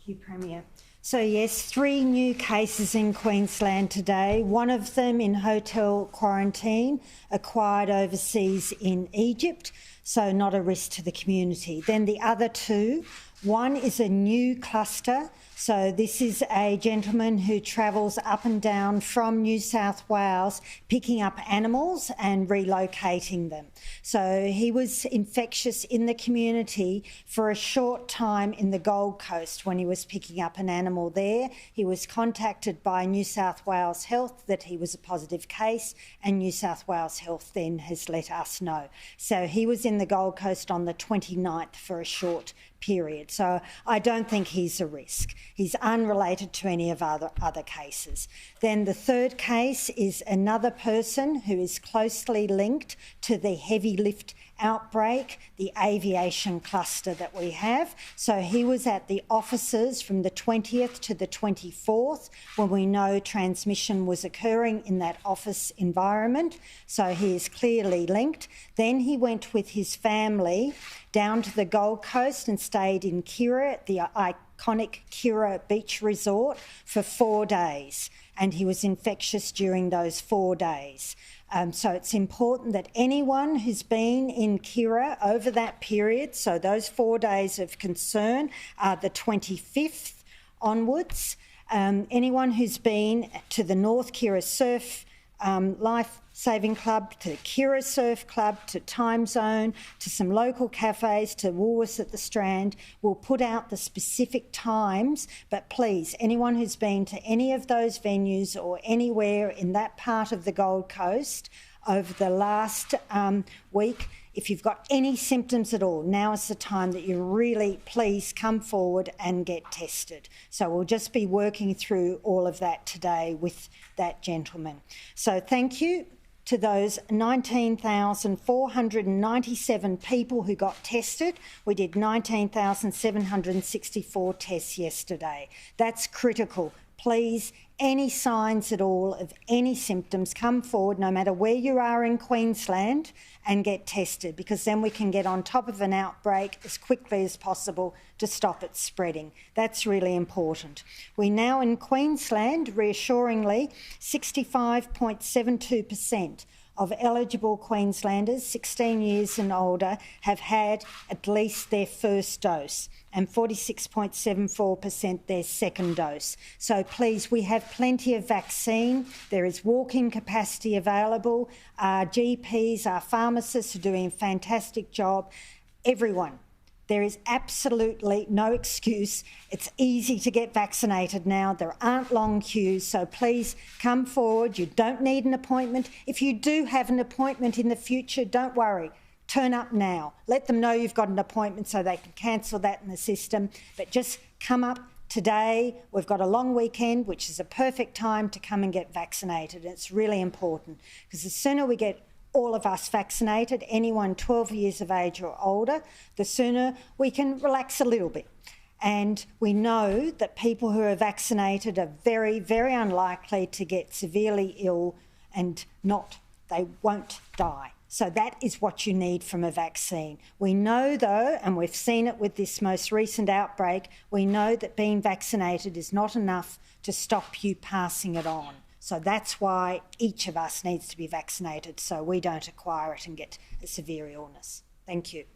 Thank you, Premier. So yes, 3 new cases in Queensland today, one of them in hotel quarantine, acquired overseas in Egypt, so not a risk to the community. Then the other 2, one is a new cluster. So this is a gentleman who travels up and down from New South Wales, picking up animals and relocating them. So he was infectious in the community for a short time in the Gold Coast when he was picking up an animal there. He was contacted by New South Wales Health that he was a positive case, and New South Wales Health then has let us know. So he was in the Gold Coast on the 29th for a short period. So I don't think he's a risk. He's unrelated to any of other cases. Then the third case is another person who is closely linked to the heavy lift outbreak, the aviation cluster that we have. So he was at the offices from the 20th to the 24th when we know transmission was occurring in that office environment. So he is clearly linked. Then he went with his family down to the Gold Coast and stayed in Kira, the iconic Kira Beach Resort, for 4 days. And he was infectious during those 4 days. So it's important that anyone who's been in Kira over that period, so those 4 days of concern are the 25th onwards, anyone who's been to the North Kira Surf Life Saving Club, to Kira Surf Club, to Time Zone, to some local cafes, to Woolworths at the Strand, will put out the specific times. But please, anyone who's been to any of those venues or anywhere in that part of the Gold Coast over the last week, if you've got any symptoms at all, now is the time that you really please come forward and get tested. So we'll just be working through all of that today with that gentleman. So thank you to those 19,497 people who got tested. We did 19,764 tests yesterday. That's critical. Please, any signs at all of any symptoms, come forward no matter where you are in Queensland and get tested, because then we can get on top of an outbreak as quickly as possible to stop it spreading. That's really important. We now in Queensland, reassuringly, 65.72% of eligible Queenslanders 16 years and older have had at least their first dose, and 46.74% their second dose. So please, we have plenty of vaccine. There is walk-in capacity available. Our GPs, our pharmacists are doing a fantastic job. Everyone. There is absolutely no excuse. It's easy to get vaccinated now. There aren't long queues, so please come forward. You don't need an appointment. If you do have an appointment in the future, don't worry. Turn up now. Let them know you've got an appointment so they can cancel that in the system. But just come up today. We've got a long weekend, which is a perfect time to come and get vaccinated. It's really important because the sooner we get all of us vaccinated, anyone 12 years of age or older, the sooner we can relax a little bit. And we know that people who are vaccinated are very, very unlikely to get severely ill and they won't die. So that is what you need from a vaccine. We know though, and we've seen it with this most recent outbreak, we know that being vaccinated is not enough to stop you passing it on. So that's why each of us needs to be vaccinated so we don't acquire it and get a severe illness. Thank you.